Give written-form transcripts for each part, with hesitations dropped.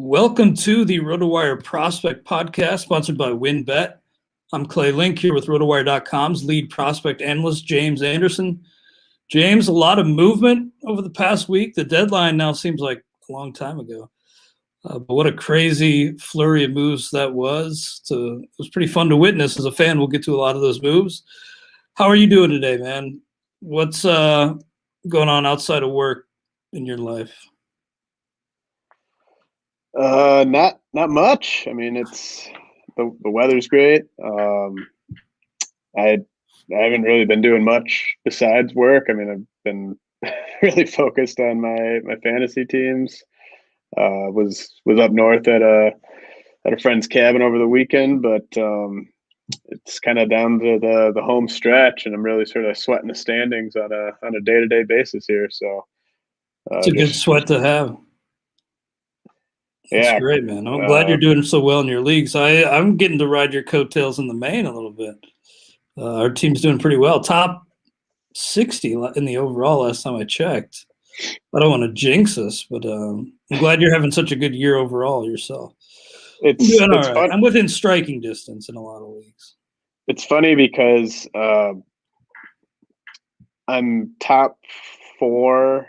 Welcome to the RotoWire Prospect Podcast, sponsored by WinBet. I'm Clay Link here with RotoWire.com's lead prospect analyst, James Anderson. James, a lot of movement over the past week. The deadline now seems like a long time ago. But what a crazy flurry of moves that was. It was pretty fun to witness. As a fan, we'll get to a lot of those moves. How are you doing today, man? What's going on outside of work in your life? Not much. I mean, it's the weather's great. I haven't really been doing much besides work. I mean, I've been really focused on my fantasy teams. Was up north at a friend's cabin over the weekend, but it's kind of down to the home stretch, and I'm really sort of sweating the standings on a day-to-day basis here. So it's a good sweat to have. That's great, man. I'm glad you're doing so well in your leagues. I'm getting to ride your coattails in the main a little bit. Our team's doing pretty well. Top 60 in the overall last time I checked. I don't want to jinx us, but I'm glad you're having such a good year overall yourself. It's all right. Fun. I'm within striking distance in a lot of leagues. It's funny because I'm top 4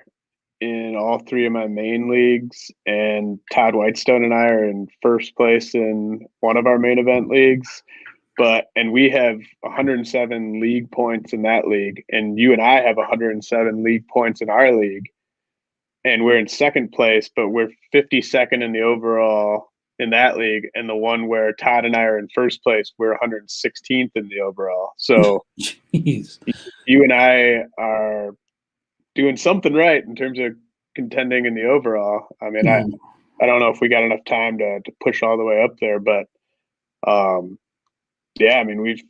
in all 3 of my main leagues, and Todd Whitestone and I are in first place in one of our main event leagues. And we have 107 league points in that league, and you and I have 107 league points in our league, and we're in second place, but we're 52nd in the overall in that league, and the one where Todd and I are in first place, we're 116th in the overall. So Jeez. You and I are doing something right in terms of contending in the overall. I mean, I don't know if we got enough time to push all the way up there, but yeah, I mean, we've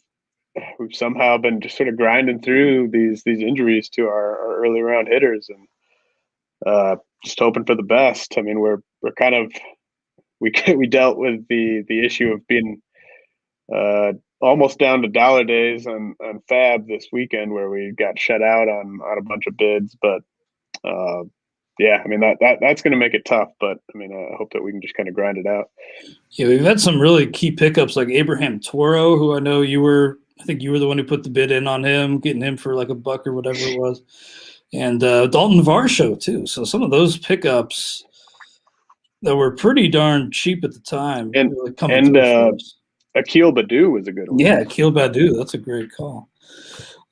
somehow been just sort of grinding through these injuries to our early round hitters, and just hoping for the best. I mean, we're kind of we dealt with the issue of being almost down to dollar days on Fab this weekend, where we got shut out on a bunch of bids. But yeah, I mean that's going to make it tough. But I mean, I hope that we can just kind of grind it out. Yeah, we've had some really key pickups like Abraham Toro, who I know I think you were the one who put the bid in on him, getting him for like $1 or whatever it was, and Dalton Varsho too. So some of those pickups that were pretty darn cheap at the time, and Akil Baddoo was a good one. Yeah, Akil Baddoo, that's a great call.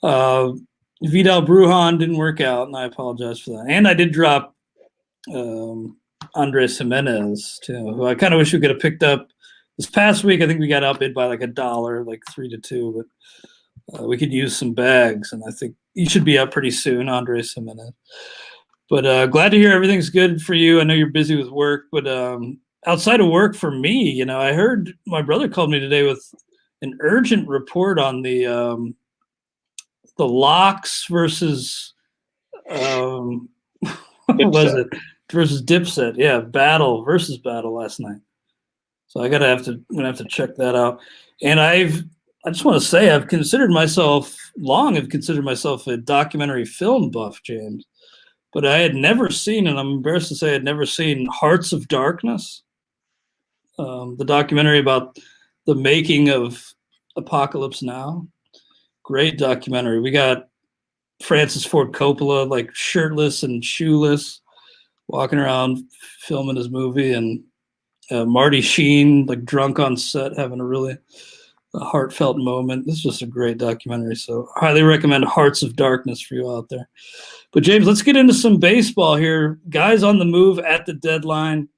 Vidal Brujan didn't work out, and I apologize for that. And I did drop Andres Jimenez too, who I kind of wish we could have picked up this past week. I think we got outbid by like $1, like 3-2, but we could use some bags, and I think he should be up pretty soon, Andres Jimenez. But glad to hear everything's good for you. I know you're busy with work, but outside of work for me, I heard my brother called me today with an urgent report on the Locks versus what was it? Versus Dipset. Yeah, battle last night. So I'm gonna have to check that out. And I just want to say I've considered myself a documentary film buff, James. But I had never seen, and I'm embarrassed to say I'd never seen, Hearts of Darkness, the documentary about the making of Apocalypse Now. Great documentary. We got Francis Ford Coppola, like shirtless and shoeless, walking around filming his movie, and Marty Sheen, like drunk on set, having a really heartfelt moment. This is just a great documentary, so highly recommend Hearts of Darkness for you out there. But James, let's get into some baseball here. Guys on the move at the deadline.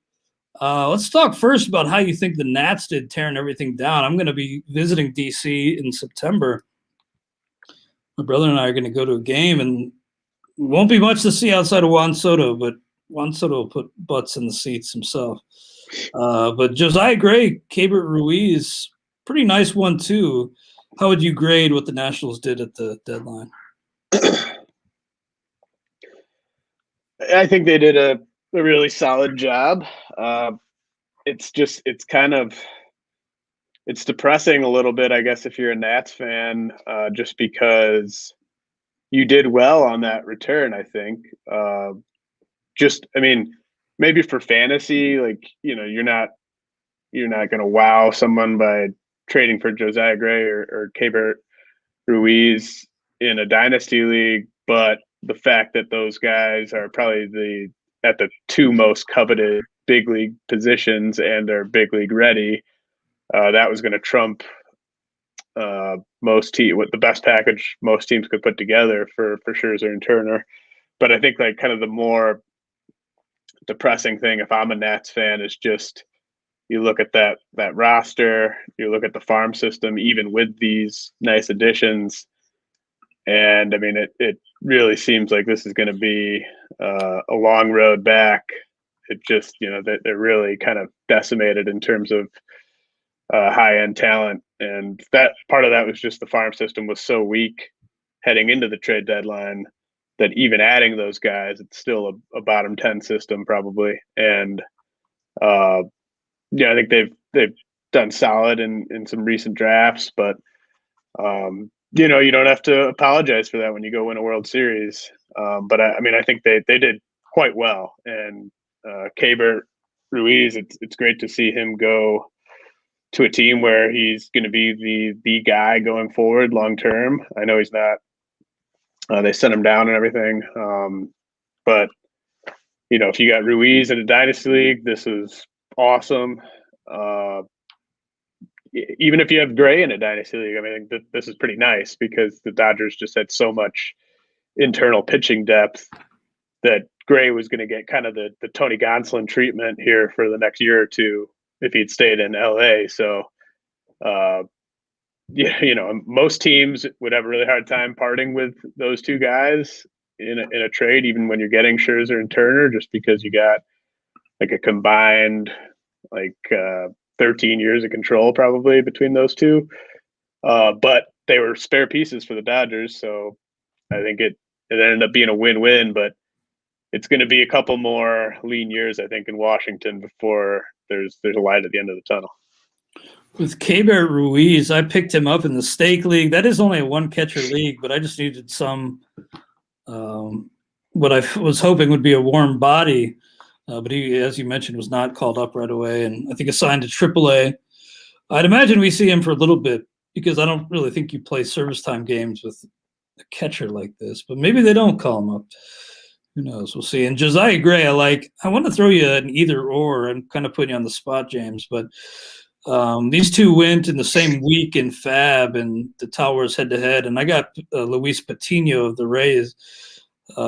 Let's talk first about how you think the Nats did tearing everything down. I'm going to be visiting DC in September. My brother and I are going to go to a game, and won't be much to see outside of Juan Soto, but Juan Soto will put butts in the seats himself. But Josiah Gray, Keibert Ruiz, pretty nice one too. How would you grade what the Nationals did at the deadline? I think they did a really solid job. It's depressing a little bit, I guess, if you're a Nats fan, just because you did well on that return, I think. maybe for fantasy, like, you're not going to wow someone by trading for Josiah Gray or Keibert Ruiz in a dynasty league, but the fact that those guys are probably at the two most coveted big league positions and are big league ready, that was going to trump what the best package most teams could put together for Scherzer and Turner. But I think like kind of the more depressing thing, if I'm a Nats fan, is just you look at that roster, you look at the farm system, even with these nice additions, and I mean it really seems like this is going to be a long road back. It just they're really kind of decimated in terms of high end talent, and that part of that was just the farm system was so weak heading into the trade deadline that even adding those guys, it's still a bottom 10 system probably. And I think they've done solid in some recent drafts, but you don't have to apologize for that when you go win a World Series. But I think they did quite well. And Keibert Ruiz, it's great to see him go to a team where he's going to be the guy going forward long term. I know he's not. They sent him down and everything. But, if you got Ruiz in a dynasty league, this is awesome. Even if you have Gray in a dynasty league, I mean, this is pretty nice because the Dodgers just had so much internal pitching depth that Gray was going to get kind of the Tony Gonsolin treatment here for the next year or two if he'd stayed in LA. So, most teams would have a really hard time parting with those two guys in a trade, even when you're getting Scherzer and Turner, just because you got like a combined 13 years of control probably between those two. But they were spare pieces for the Dodgers, so I think it ended up being a win-win. But it's going to be a couple more lean years, I think, in Washington before there's a light at the end of the tunnel. With Keibert Ruiz, I picked him up in the stake league. That is only a one-catcher league, but I just needed some what I was hoping would be a warm body. But he, as you mentioned, was not called up right away, and I think assigned to AAA. I'd imagine we see him for a little bit because I don't really think you play service time games with a catcher like this, but maybe they don't call him up. Who knows? We'll see. And Josiah Gray, I want to throw you an either or. I'm kind of putting you on the spot, James, but these two went in the same week in Fab and the Towers head-to-head, and I got Luis Patino of the Rays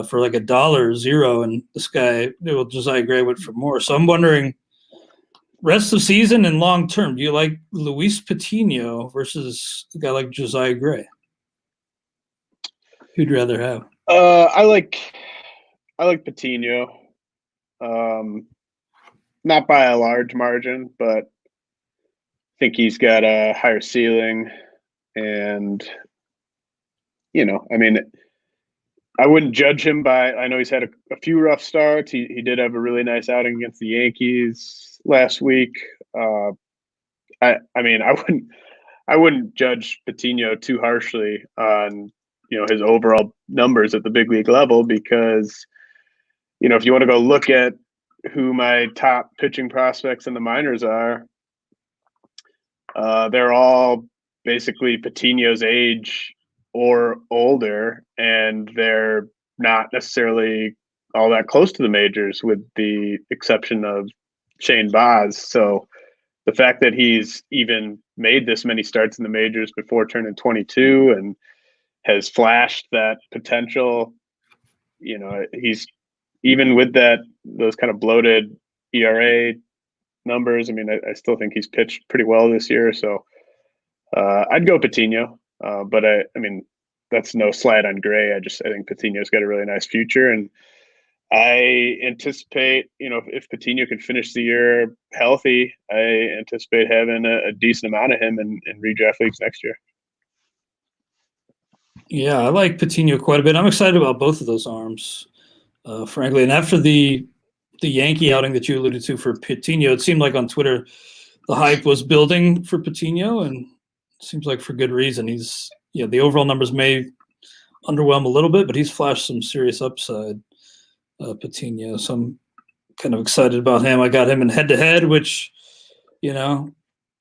for like $1.00, and this guy, Josiah Gray, went for more. So I'm wondering, rest of the season and long term, do you like Luis Patino versus a guy like Josiah Gray? Who'd you rather have? I like Patino, not by a large margin, but I think he's got a higher ceiling, and I wouldn't judge him I know he's had a few rough starts. He did have a really nice outing against the Yankees last week. I wouldn't judge Patino too harshly on his overall numbers at the big league level, because if you want to go look at who my top pitching prospects in the minors are, they're all basically Patino's age or older, and they're not necessarily all that close to the majors, with the exception of Shane Baz. So the fact that he's even made this many starts in the majors before turning 22 and has flashed that potential, he's even with those kind of bloated ERA numbers. I mean, I still think he's pitched pretty well this year. So I'd go Patino, but I mean, that's no slight on Gray. I think Patino's got a really nice future, and I anticipate, if Patino can finish the year healthy, I anticipate having a decent amount of him in redraft leagues next year. Yeah, I like Patino quite a bit. I'm excited about both of those arms, frankly. And after the Yankee outing that you alluded to for Patino, it seemed like on Twitter the hype was building for Patino, and it seems like for good reason. The overall numbers may underwhelm a little bit, but he's flashed some serious upside, Patino. So I'm kind of excited about him. I got him in head-to-head, which,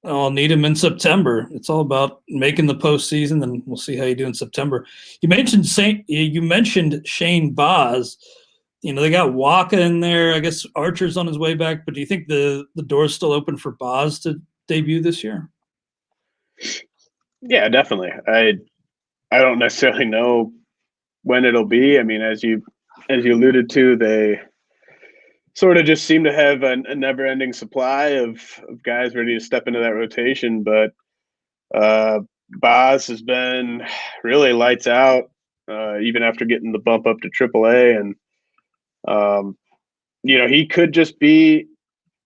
I'll need him in September. It's all about making the postseason, and we'll see how you do in September. You mentioned Shane Baz. They got Waka in there. I guess Archer's on his way back, but do you think the door's still open for Baz to debut this year? Yeah, definitely. I don't necessarily know when it'll be. I mean, as you alluded to, they sort of just seem to have a never-ending supply of guys ready to step into that rotation. But Baz has been really lights out, even after getting the bump up to AAA. And, he could just be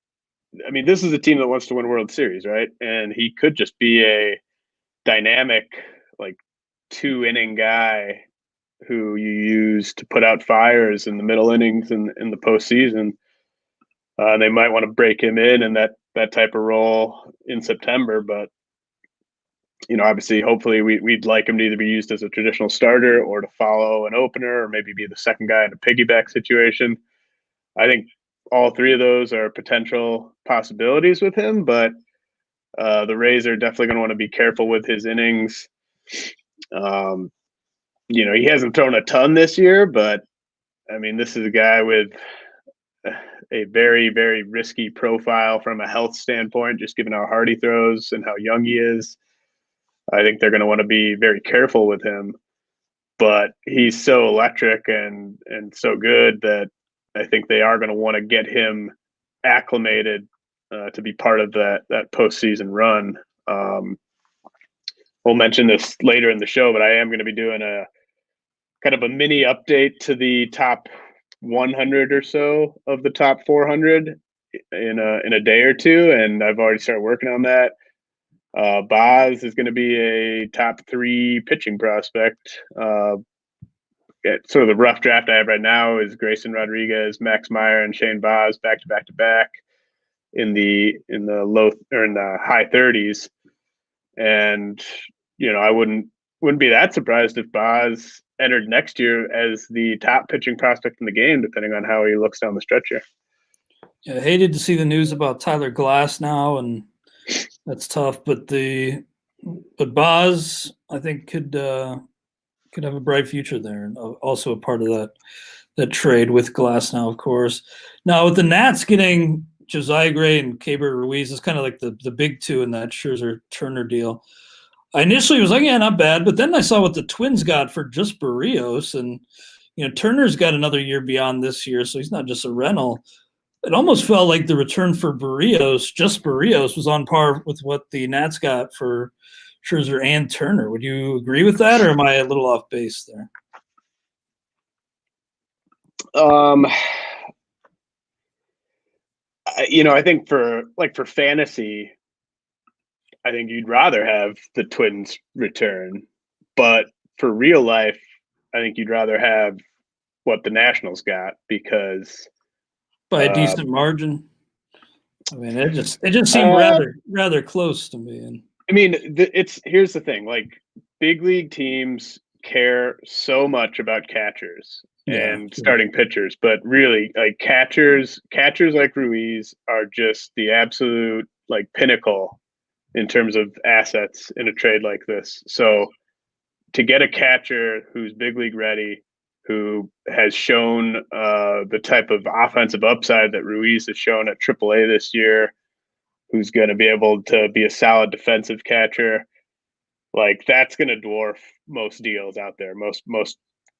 – I mean, this is a team that wants to win World Series, right? And he could just be a dynamic, like, 2-inning guy who you use to put out fires in the middle innings in the postseason. They might want to break him in that type of role in September, but obviously, hopefully, we'd like him to either be used as a traditional starter or to follow an opener, or maybe be the second guy in a piggyback situation. I think all three of those are potential possibilities with him, but the Rays are definitely going to want to be careful with his innings. He hasn't thrown a ton this year, but I mean, this is a guy with a very, very risky profile from a health standpoint, just given how hard he throws and how young he is. I think they're going to want to be very careful with him, but he's so electric and so good that I think they are going to want to get him acclimated to be part of that postseason run. We'll mention this later in the show, but I am going to be doing a kind of a mini update to the top 100 or so of the top 400 in a day or two, and I've already started working on that. Baz is going to be a top 3 pitching prospect. Sort of the rough draft I have right now is Grayson Rodriguez, Max Meyer, and Shane Baz back to back in the low or in the high 30s. And I wouldn't be that surprised if Baz entered next year as the top pitching prospect in the game, depending on how he looks down the stretch here. Yeah, I hated to see the news about Tyler Glass now, and that's tough. But Baz, I think, could have a bright future there, and also a part of that trade with Glass now, of course. Now with the Nats getting Josiah Gray and Keibert Ruiz, is kind of like the big two in that Scherzer Turner deal. I initially was like, yeah, not bad, but then I saw what the Twins got for just Barrios, and Turner's got another year beyond this year, so he's not just a rental. It almost felt like the return for Barrios, was on par with what the Nats got for Scherzer and Turner. Would you agree with that, or am I a little off base there? I think for fantasy, I think you'd rather have the Twins return, but for real life, I think you'd rather have what the Nationals got, because by a decent margin. I mean, it just seemed rather close to me. And I mean, here's the thing: like, big league teams care so much about catchers and starting pitchers, but really, like, catchers like Ruiz are just the absolute, like, pinnacle in terms of assets in a trade like this. So to get a catcher who's big league ready, who has shown the type of offensive upside that Ruiz has shown at AAA this year, who's going to be able to be a solid defensive catcher, like, that's going to dwarf most deals out there, most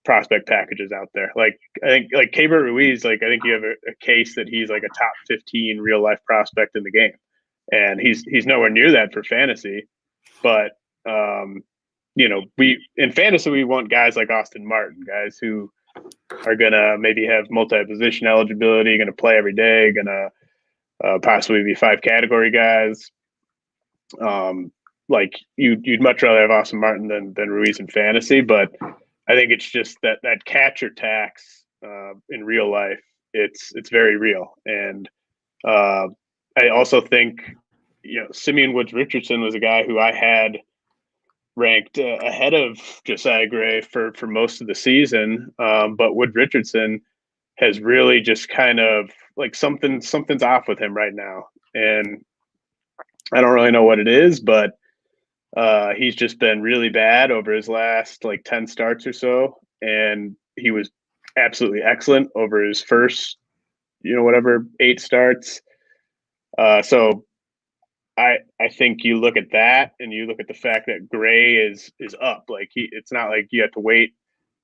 prospect packages out there. Like, I think, like, Keibert Ruiz, like, I think you have a case that he's like a top 15 real life prospect in the game. And he's nowhere near that for fantasy, but we in fantasy we want guys like Austin Martin, guys who are gonna maybe have multi-position eligibility, gonna play every day, gonna possibly be 5 category guys. Like, you'd much rather have Austin Martin than Ruiz in fantasy, but I think it's just that catcher tax in real life, it's very real. And I also think, Simeon Woods Richardson was a guy who I had ranked ahead of Josiah Gray for most of the season. But Wood Richardson has really just kind of like something's off with him right now, and I don't really know what it is, but he's just been really bad over his last like 10 starts or so, and he was absolutely excellent over his first, whatever 8 starts. So I think you look at that and you look at the fact that Gray is up. Like it's not like you have to wait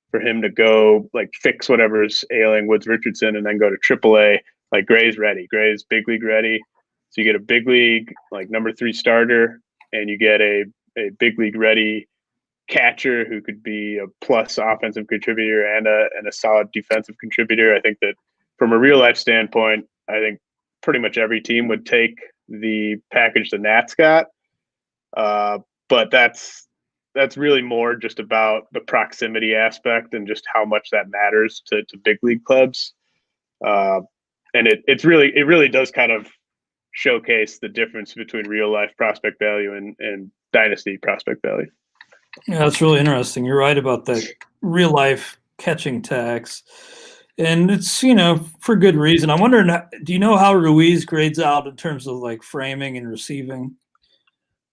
for him to go like fix whatever's ailing Woods Richardson and then go to AAA. Like Gray's ready. Gray's big league ready. So you get a big league like number 3 starter, and you get a big league ready catcher who could be a plus offensive contributor and a solid defensive contributor. I think that from a real life standpoint, I think pretty much every team would take the package the Nats got. But that's really more just about the proximity aspect and just how much that matters to big league clubs. And it really does kind of showcase the difference between real life prospect value and dynasty prospect value. Yeah, that's really interesting. You're right about that real life catching tax. And it's, for good reason. I'm wondering, do you know how Ruiz grades out in terms of like framing and receiving?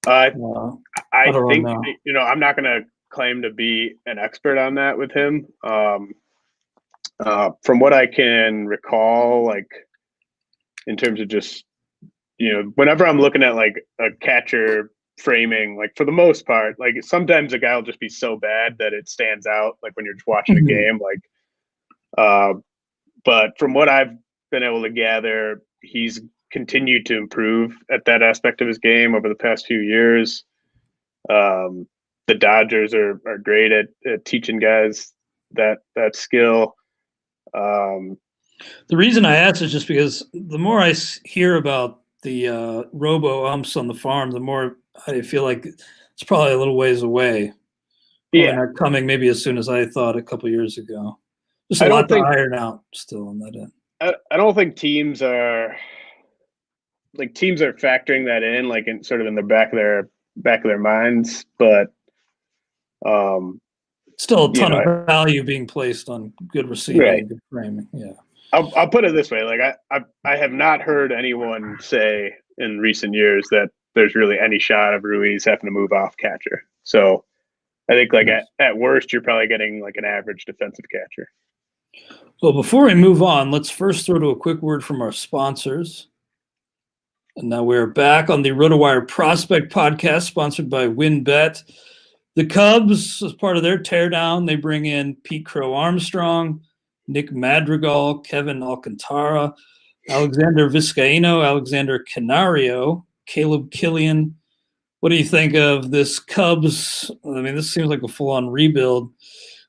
I think, I'm not going to claim to be an expert on that with him. From what I can recall, like in terms of just, whenever I'm looking at like a catcher framing, like for the most part, like sometimes a guy will just be so bad that it stands out, like when you're just watching a game, like, but from what I've been able to gather, he's continued to improve at that aspect of his game over the past few years. The Dodgers are great at teaching guys that skill. The reason I ask is just because the more I hear about the robo umps on the farm, the more I feel like it's probably a little ways away. Probably not coming maybe as soon as I thought a couple years ago. Just a lot to iron out still on that end. I don't think teams are factoring that in, like in sort of in the back of their minds, but still a ton of value being placed on good receiving and good framing. Yeah. I'll put it this way. Like I have not heard anyone say in recent years that there's really any shot of Ruiz having to move off catcher. So I think like at worst, you're probably getting like an average defensive catcher. Well, before we move on, let's first throw to a quick word from our sponsors. And now we're back on the RotoWire Prospect Podcast, sponsored by WinBet. The Cubs, as part of their teardown, they bring in Pete Crow Armstrong, Nick Madrigal, Kevin Alcantara, Alexander Vizcaino, Alexander Canario, Caleb Killian. What do you think of this Cubs? I mean, this seems like a full-on rebuild.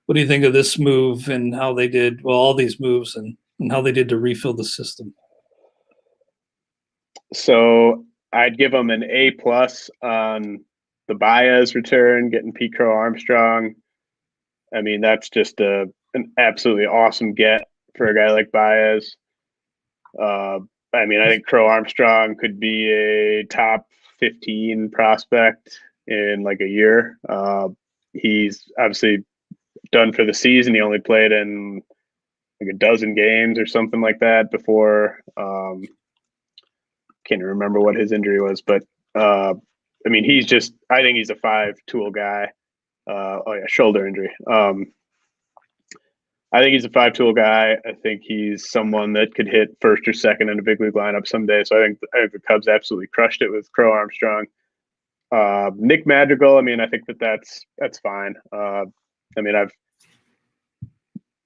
What do you think of this move and how they did, all these moves and how they did to refill the system? So I'd give them an A+ on the Baez return, getting Pete Crow Armstrong. I mean, that's just an absolutely awesome get for a guy like Baez. I mean, I think Crow Armstrong could be a top 15 prospect in like a year. He's obviously done for the season. He only played in like a dozen games or something like that before. Can't remember what his injury was, but I mean, I think he's a 5-tool guy. Shoulder injury. I think he's a 5-tool guy. I think he's someone that could hit first or second in a big league lineup someday. So I think the Cubs absolutely crushed it with Crow Armstrong. Nick Madrigal, I mean, I think that's fine. I mean,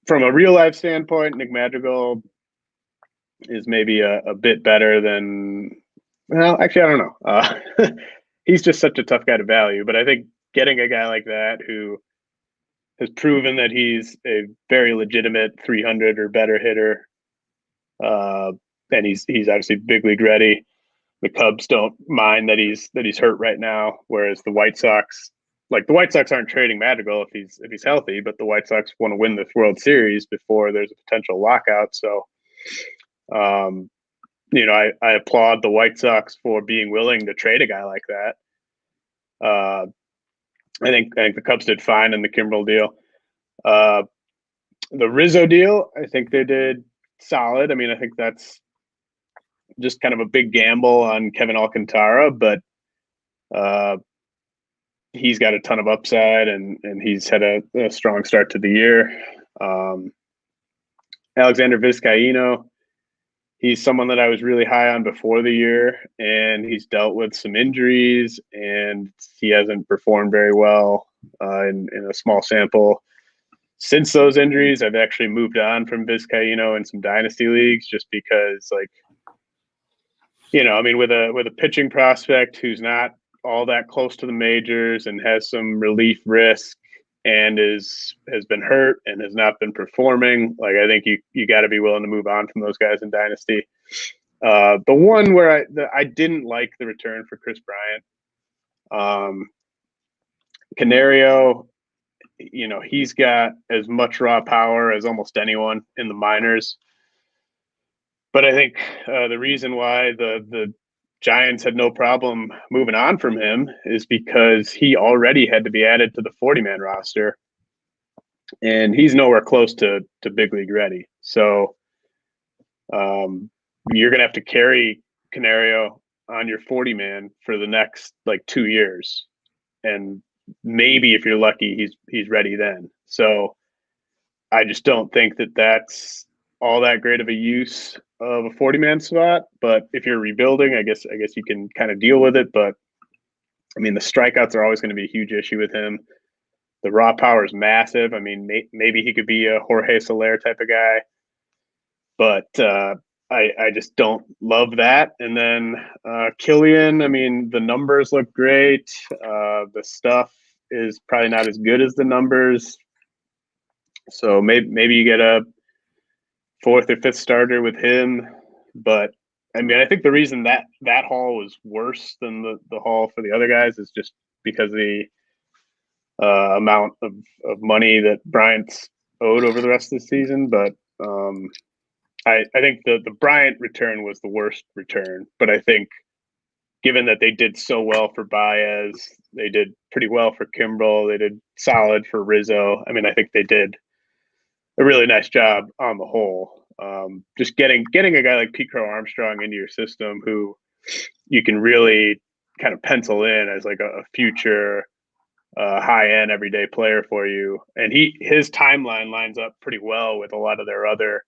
from a real life standpoint, Nick Madrigal is maybe a bit better than, well, actually, I don't know. He's just such a tough guy to value, but I think getting a guy like that who has proven that he's a very legitimate 300 or better hitter, and he's obviously big league ready. The Cubs don't mind that he's hurt right now, whereas the White Sox aren't trading Madrigal if he's healthy, but the White Sox want to win this World Series before there's a potential lockout. So, I applaud the White Sox for being willing to trade a guy like that. I think the Cubs did fine in the Kimbrel deal. The Rizzo deal, I think they did solid. I mean, I think that's just kind of a big gamble on Kevin Alcantara, but he's got a ton of upside, and he's had a strong start to the year. Alexander Vizcaino, he's someone that I was really high on before the year, and he's dealt with some injuries, and he hasn't performed very well in a small sample. Since those injuries, I've actually moved on from Vizcaino in some dynasty leagues, just because, like, I mean, with a pitching prospect who's not all that close to the majors and has some relief risk and has been hurt and has not been performing, like, I think you got to be willing to move on from those guys in dynasty. The one where I didn't like the return for Chris Bryant, Canario, he's got as much raw power as almost anyone in the minors. But I think the reason why the Giants had no problem moving on from him is because he already had to be added to the 40-man roster, and he's nowhere close to big league ready. So you're going to have to carry Canario on your 40-man for the next, like, 2 years. And maybe if you're lucky, he's ready then. So I just don't think that that's all that great of a use of a 40-man spot. But if you're rebuilding, I guess you can kind of deal with it. But I mean, the strikeouts are always going to be a huge issue with him. The raw power is massive. I mean, maybe he could be a Jorge Soler type of guy, but I just don't love that. And then Killian, I mean, the numbers look great. The stuff is probably not as good as the numbers. So maybe you get a fourth or fifth starter with him. But I mean, I think the reason that haul was worse than the haul for the other guys is just because the amount of money that Bryant's owed over the rest of the season. But I think the Bryant return was the worst return. But I think given that they did so well for Baez, they did pretty well for Kimbrel, they did solid for Rizzo. I mean, I think they did a really nice job on the whole. Just getting a guy like Pete Crow Armstrong into your system, who you can really kind of pencil in as like a future high-end everyday player for you. And his timeline lines up pretty well with a lot of their other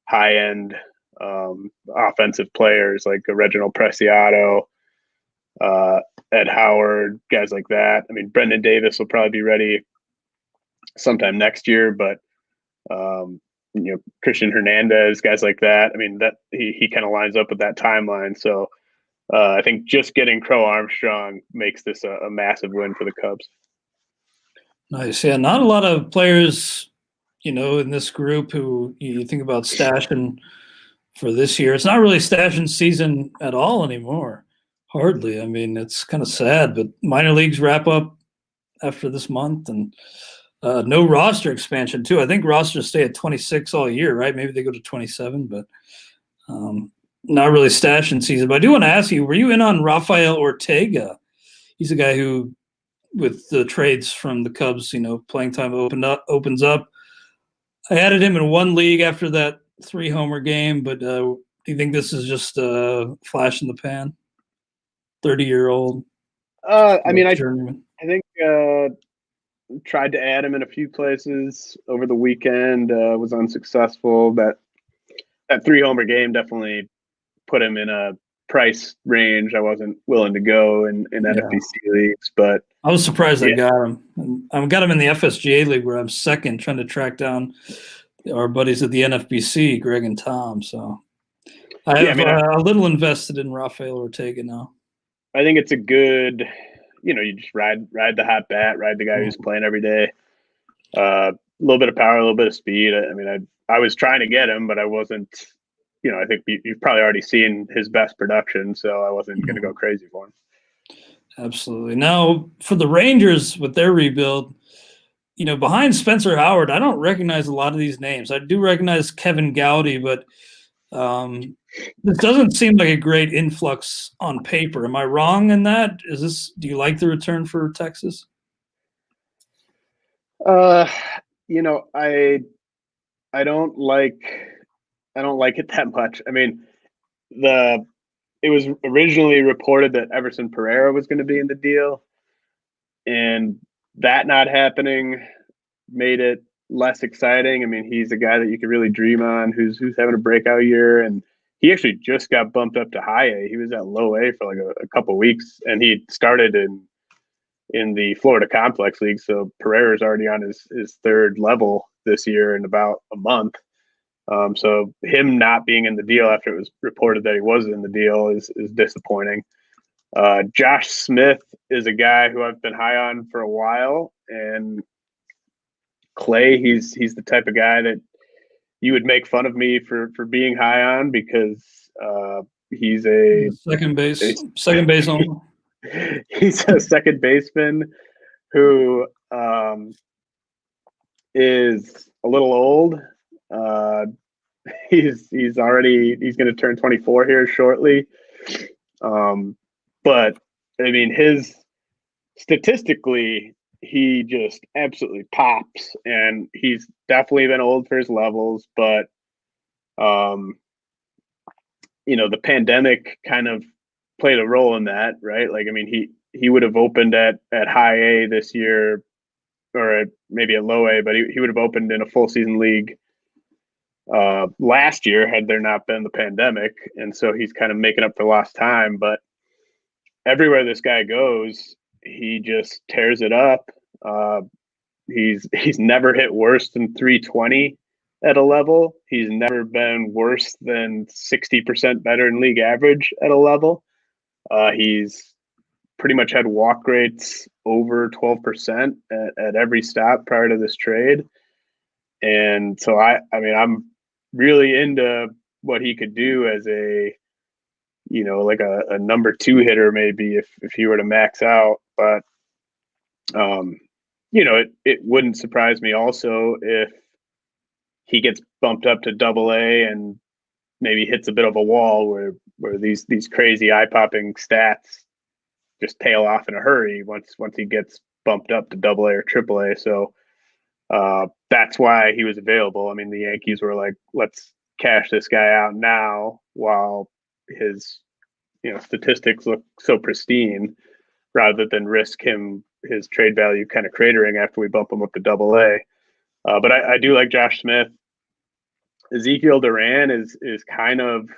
high-end offensive players like Reginald Preciado, Ed Howard, guys like that. I mean, Brendan Davis will probably be ready sometime next year, but Christian Hernandez, guys like that. I mean, that he kind of lines up with that timeline. So I think just getting Crow Armstrong makes this a massive win for the Cubs. Nice. Yeah, not a lot of players, in this group who you think about stashing for this year. It's not really stashing season at all anymore. Hardly. I mean, it's kind of sad, but minor leagues wrap up after this month, and no roster expansion too. I think rosters stay at 26 all year, right? Maybe they go to 27, but not really stashing season. But I do want to ask you, were you in on Rafael Ortega? He's a guy who, with the trades from the Cubs, playing time opens up. I added him in one league after that 3-homer game, but do you think this is just a flash in the pan? 30-year-old. I mean, I think tried to add him in a few places over the weekend, was unsuccessful. That 3-homer game definitely put him in a price range I wasn't willing to go in NFBC leagues, but I was surprised I got him. I got him in the FSGA league where I'm second, trying to track down our buddies at the NFBC, Greg and Tom. So I have a little invested in Rafael Ortega now. I think it's a good, you just ride the hot bat, ride the guy who's playing every day. A little bit of power, a little bit of speed. I mean, I was trying to get him, but I wasn't. I think you've probably already seen his best production, so I wasn't going to go crazy for him. Absolutely. Now, for the Rangers with their rebuild, behind Spencer Howard, I don't recognize a lot of these names. I do recognize Kevin Gowdy, but this doesn't seem like a great influx on paper. Am I wrong in that? Do you like the return for Texas? I don't like it that much. I mean, it was originally reported that Everson Pereira was going to be in the deal, and that not happening made it less exciting. I mean, he's a guy that you could really dream on, who's having a breakout year, and he actually just got bumped up to high A. He was at low A for like a couple weeks, and he started in the Florida Complex League. So Pereira's already on his third level this year in about a month. So him not being in the deal after it was reported that he was in the deal is disappointing. Josh Smith is a guy who I've been high on for a while, and Clay, he's the type of guy that you would make fun of me for being high on, because he's second base only. He's a second baseman who is a little old. He's going to turn 24 here shortly. But I mean, statistically, he just absolutely pops, and he's definitely been old for his levels, but the pandemic kind of played a role in that, right? Like, I mean, he would have opened at high A this year, or maybe at low A, but he would have opened in a full season league last year had there not been the pandemic. And so he's kind of making up for lost time, but everywhere this guy goes, he just tears it up. He's never hit worse than 320 at a level. He's never been worse than 60% better than league average at a level. He's pretty much had walk rates over 12% at every stop prior to this trade. And so I mean, I'm really into what he could do as a, like a number 2 hitter, maybe if he were to max out. But it wouldn't surprise me also if he gets bumped up to double A and maybe hits a bit of a wall where these crazy eye-popping stats just tail off in a hurry once he gets bumped up to double A or triple A. So that's why he was available. I mean, the Yankees were like, let's cash this guy out now while his statistics look so pristine, rather than risk his trade value kind of cratering after we bump him up to double A. But I do like Josh Smith. Ezekiel Duran is kind of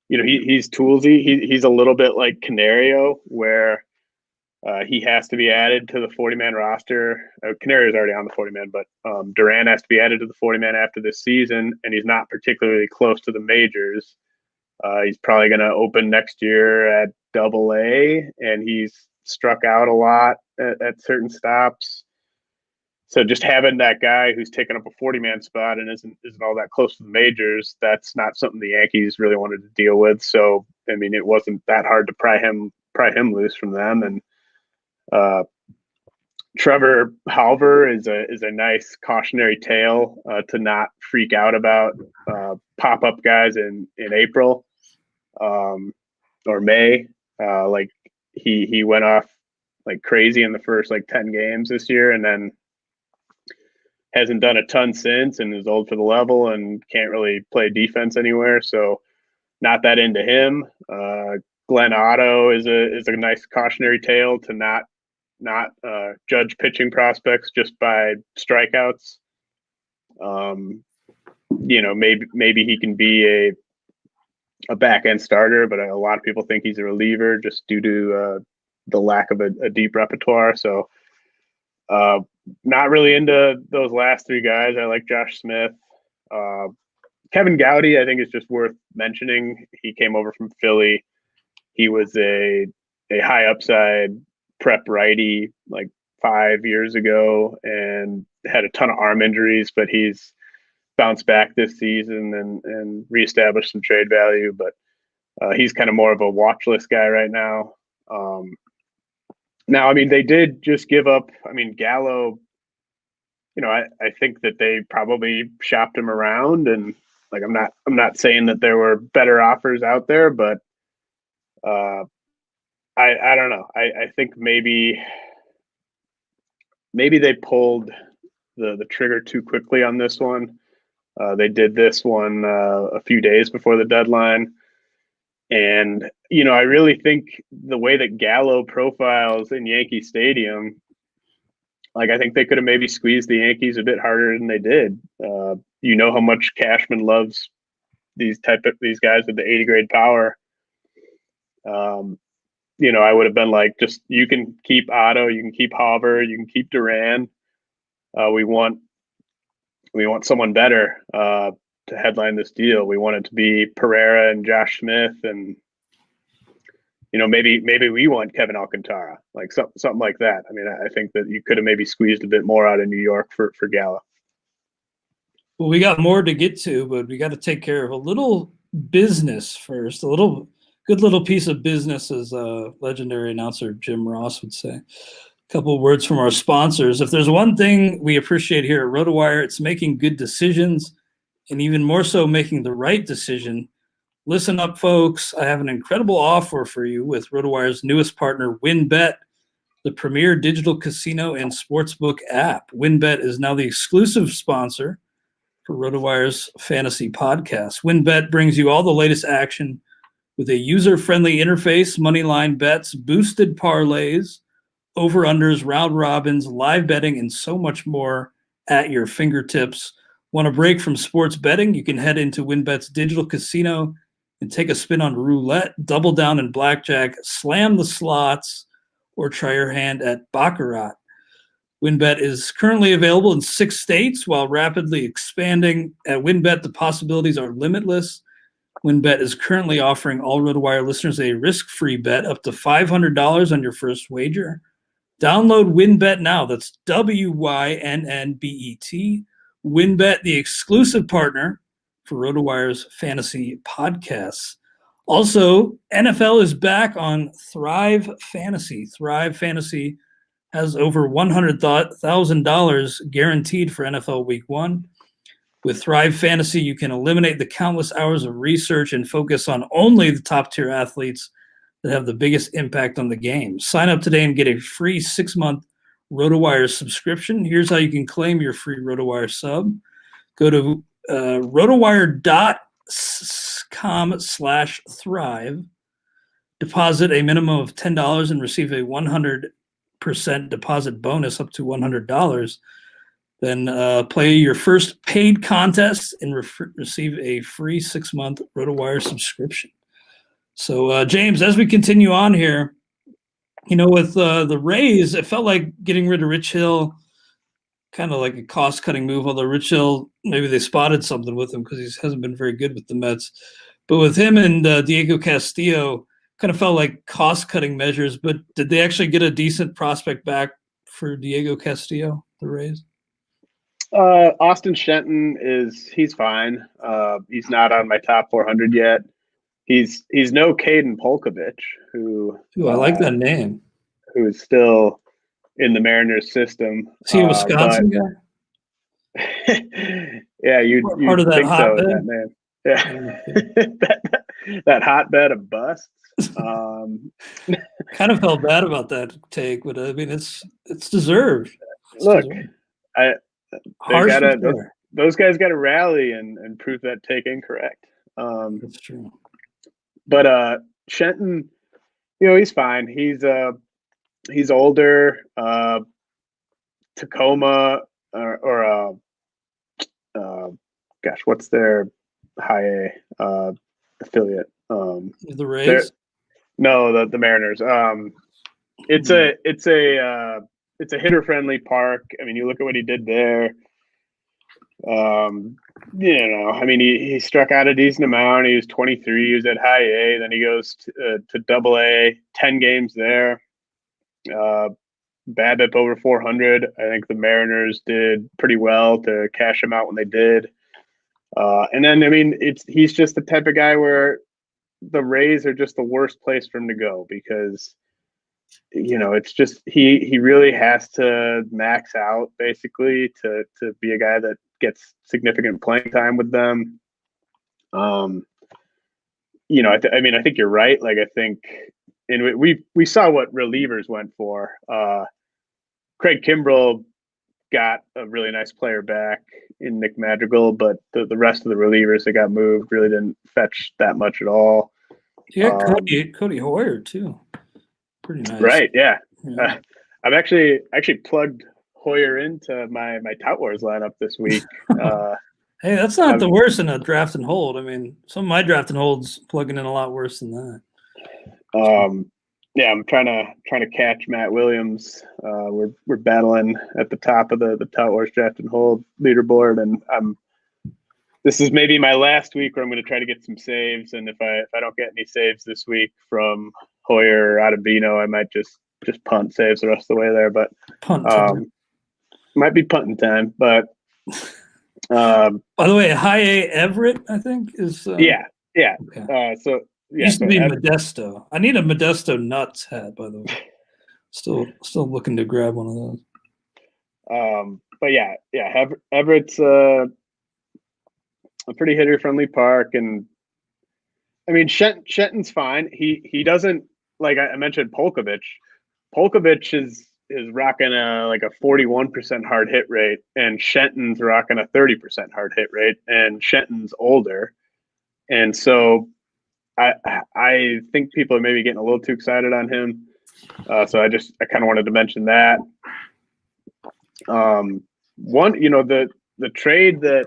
he's toolsy. He's a little bit like Canario, where he has to be added to the 40-man roster. Canario's already on the 40-man, but Duran has to be added to the 40-man after this season, and he's not particularly close to the majors. He's probably going to open next year at double A, and he's struck out a lot at certain stops. So just having that guy who's taken up a 40-man spot and isn't all that close to the majors, that's not something the Yankees really wanted to deal with. So, I mean, it wasn't that hard to pry him loose from them. And Trevor Halver is a nice cautionary tale to not freak out about pop-up guys in April or May. Like he went off like crazy in the first 10 games this year, and then hasn't done a ton since, and is old for the level and can't really play defense anywhere. So not that into him. Glenn Otto is a nice cautionary tale to not judge pitching prospects just by strikeouts. Maybe he can be a back end starter, but a lot of people think he's a reliever just due to the lack of a deep repertoire. So not really into those last 3 guys. I like Josh Smith. Kevin Gowdy, I think, is just worth mentioning. He came over from Philly. He was a high upside prep righty 5 years ago and had a ton of arm injuries, but he's bounced back this season and reestablished some trade value. But he's kind of more of a watch list guy right now. Now, I mean, they did just give up. I mean, Gallo, I think that they probably shopped him around, and I'm not saying that there were better offers out there, but I don't know. I think maybe they pulled the trigger too quickly on this one. They did this one a few days before the deadline. And, I really think the way that Gallo profiles in Yankee Stadium, like, I think they could have maybe squeezed the Yankees a bit harder than they did. How much Cashman loves these guys with the 80 grade power. I would have been like, just, you can keep Otto, you can keep Halver, you can keep Duran. We want someone better to headline this deal. We want it to be Pereira and Josh Smith, and maybe we want Kevin Alcantara, like something like that. I mean, I think that you could have maybe squeezed a bit more out of New York for Gallo. Well, we got more to get to, but we got to take care of a little business first. A good little piece of business, as legendary announcer Jim Ross would say. A couple of words from our sponsors. If there's one thing we appreciate here at RotoWire, it's making good decisions, and even more so, making the right decision. Listen up, folks. I have an incredible offer for you with RotoWire's newest partner, WynnBET, the premier digital casino and sportsbook app. WynnBET is now the exclusive sponsor for RotoWire's fantasy podcast. WynnBET brings you all the latest action with a user-friendly interface, moneyline bets, boosted parlays, over-unders, round robins, live betting, and so much more at your fingertips. Want a break from sports betting? You can head into WynnBET's digital casino and take a spin on roulette, double down in blackjack, slam the slots, or try your hand at baccarat. WynnBET is currently available in 6 states while rapidly expanding. At WynnBET, the possibilities are limitless. WynnBET is currently offering all RotoWire listeners a risk-free bet up to $500 on your first wager. Download WynnBET now. That's WYNNBET. WynnBET, the exclusive partner for RotoWire's fantasy podcasts. Also, NFL is back on Thrive Fantasy. Thrive Fantasy has over $100,000 guaranteed for NFL Week 1. With Thrive Fantasy, you can eliminate the countless hours of research and focus on only the top-tier athletes that have the biggest impact on the game. Sign up today and get a free 6-month RotoWire subscription. Here's how you can claim your free RotoWire sub. Go to rotowire.com/thrive. Deposit a minimum of $10 and receive a 100% deposit bonus up to $100. Then play your first paid contest and receive a free 6-month RotoWire subscription. So, James, as we continue on here, with the Rays, it felt like getting rid of Rich Hill, kind of like a cost-cutting move, although Rich Hill, maybe they spotted something with him because he hasn't been very good with the Mets. But with him and Diego Castillo, kind of felt like cost-cutting measures. But did they actually get a decent prospect back for Diego Castillo, the Rays? Austin Shenton he's fine. He's not on my top 400 yet. He's no Caden Polkovich, who I like that name. Who is still in the Mariners system. Is he a Wisconsin guy? Yeah, you part of that think so hotbed? with that name. Yeah, that hotbed of busts. Kind of felt bad about that take, but I mean, it's deserved. Look, deserved. Those guys got to rally and prove that take incorrect. That's true. But Shenton, he's fine. He's older. Tacoma or what's their high A affiliate? The Rays? No, the Mariners. It's a hitter friendly park. I mean, you look at what he did there. I mean, he struck out a decent amount. He was 23. He was at high A. Then he goes to double A. 10 games there. BABIP over 400. I think the Mariners did pretty well to cash him out when they did. And then, I mean, he's just the type of guy where the Rays are just the worst place for him to go because, it's just he really has to max out basically to be a guy that gets significant playing time with them. I think you're right. Like, I think, and we saw what relievers went for. Craig Kimbrell got a really nice player back in Nick Madrigal, but the rest of the relievers that got moved really didn't fetch that much at all. You got Cody Hoyer too. Pretty nice. Right, yeah. Yeah. I've actually plugged Hoyer into my Tout Wars lineup this week. Hey, that's not the worst in a draft and hold. I mean, some of my draft and holds plugging in a lot worse than that. Yeah, I'm trying to catch Matt Williams. We're battling at the top of the Tout Wars draft and hold leaderboard, and this is maybe my last week where I'm going to try to get some saves. And if I don't get any saves this week from Hoyer or Ottavino, I might just punt saves the rest of the way there. But Punt time. Might be punting time. But by the way, High A Everett, I think is yeah. Okay. So yeah, used to be Modesto. I need a Modesto nuts hat, by the way. Still looking to grab one of those. But yeah, Everett's a pretty hitter friendly park, and I mean Shenton's fine. He doesn't, like I mentioned, Polkovich. Polkovich is rocking a 41% hard hit rate, and Shenton's rocking a 30% hard hit rate, and Shenton's older, and so I think people are maybe getting a little too excited on him. So I kind of wanted to mention that. The trade that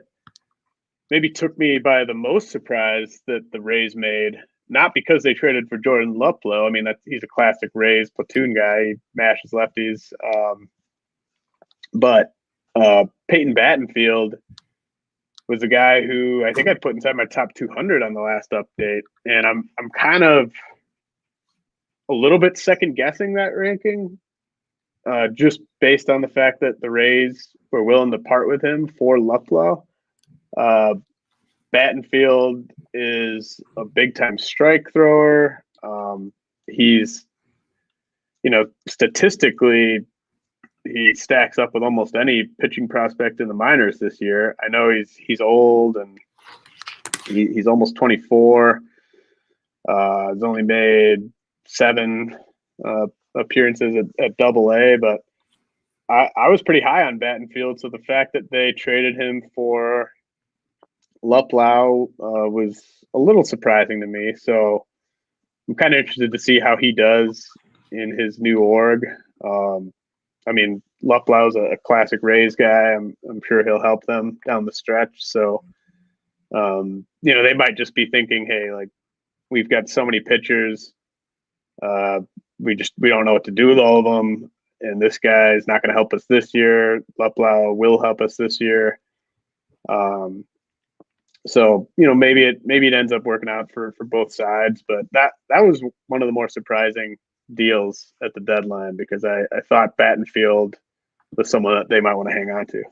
maybe took me by the most surprise that the Rays made, not because they traded for Jordan Luplow. I mean, he's a classic Rays platoon guy. He mashes lefties. But Peyton Battenfield was a guy who I think I put inside my top 200 on the last update. And I'm kind of a little bit second guessing that ranking, just based on the fact that the Rays were willing to part with him for Luplow. Battenfield is a big time strike thrower. He's, statistically, he stacks up with almost any pitching prospect in the minors this year. I know he's old and he's almost 24. He's only made 7 appearances at Double-A, but I was pretty high on Battenfield. So the fact that they traded him for Luplow was a little surprising to me. So I'm kind of interested to see how he does in his new org. I mean, Luplow's a classic Rays guy. I'm sure he'll help them down the stretch. So, they might just be thinking, hey, like, we've got so many pitchers. We don't know what to do with all of them. And this guy is not going to help us this year. Luplow will help us this year. So, maybe it ends up working out for both sides. But that was one of the more surprising deals at the deadline, because I thought Battenfield was someone that they might want to hang on to.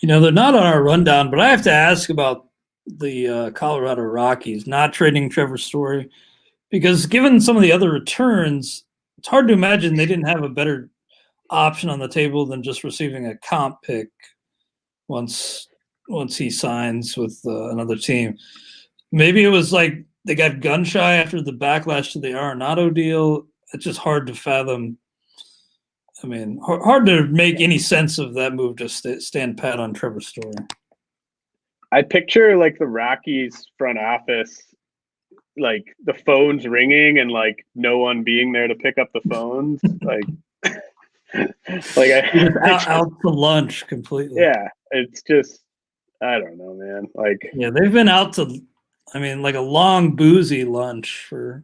They're not on our rundown, but I have to ask about the Colorado Rockies not trading Trevor Story, because given some of the other returns, it's hard to imagine they didn't have a better option on the table than just receiving a comp pick once he signs with another team. Maybe it was like they got gun shy after the backlash to the Arenado deal. It's just hard to fathom. I mean, hard to make any sense of that move, just stand pat on Trevor Story. I picture like the Rockies front office, like the phones ringing and like no one being there to pick up the phones. out to lunch completely. Yeah, it's just, I don't know, man. They've been out to, like a long boozy lunch for,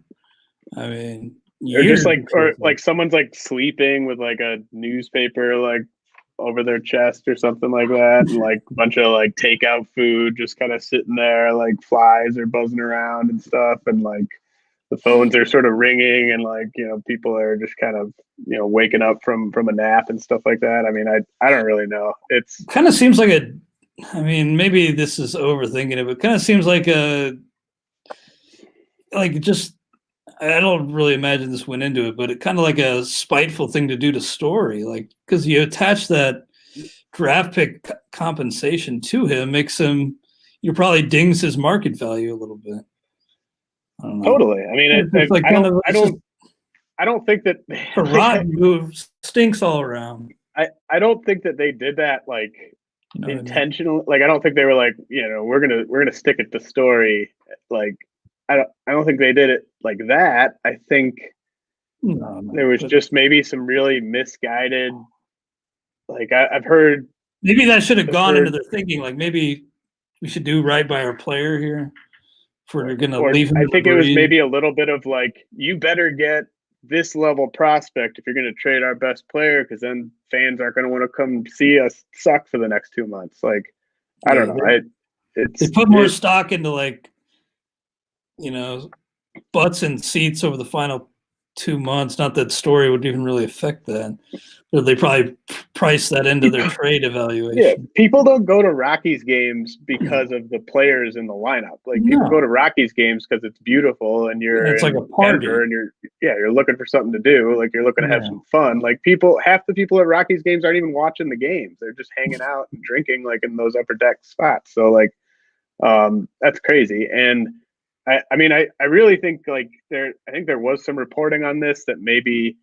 years. Or someone's like sleeping with like a newspaper like over their chest or something like that, and like a bunch of like takeout food just kind of sitting there, like flies are buzzing around and stuff, and like the phones are sort of ringing, and like people are just kind of waking up from a nap and stuff like that. I mean, I don't really know. It's kind of seems like maybe this is overthinking it, but it kind of seems like I don't really imagine this went into it, but it kind of like a spiteful thing to do to Story, like, because you attach that draft pick compensation to him, you probably dings his market value a little bit. I don't know. Totally. I mean, I don't think that a rotten move, stinks all around. I don't think that they did that like You know what I mean? intentional. Like I don't think they were like, we're gonna stick it to Story. Like I don't think they did it like that. I think No, there was but just maybe some really misguided. Like I've heard. maybe that should have I've gone into heard their thinking. Like maybe we should do right by our player here if we're going to or leave him I to the think it was breeze. maybe a little bit of like, you better get this level prospect if you're going to trade our best player, because then fans aren't going to want to come see us suck for the next 2 months. Like, I don't Yeah, know. they put more stock into like, butts and seats over the final 2 months. Not that Story would even really affect that. But they probably priced that into their trade evaluation. Yeah, people don't go to Rockies games because of the players in the lineup. Like people go to Rockies games because it's beautiful and you're it's like in a party. Denver and you're looking for something to do. Like you're looking to have some fun. Like half the people at Rockies games aren't even watching the games. They're just hanging out and drinking like in those upper deck spots. So like, that's crazy. And I really think like I think there was some reporting on this that maybe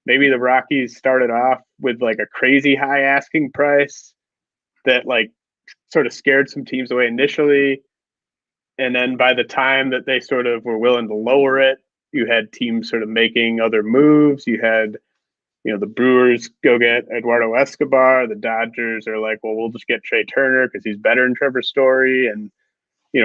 the Rockies started off with like a crazy high asking price that like sort of scared some teams away initially. And then by the time that they sort of were willing to lower it, you had teams sort of making other moves. You had, the Brewers go get Eduardo Escobar. The Dodgers are like, well, we'll just get Trey Turner because he's better than Trevor Story. And,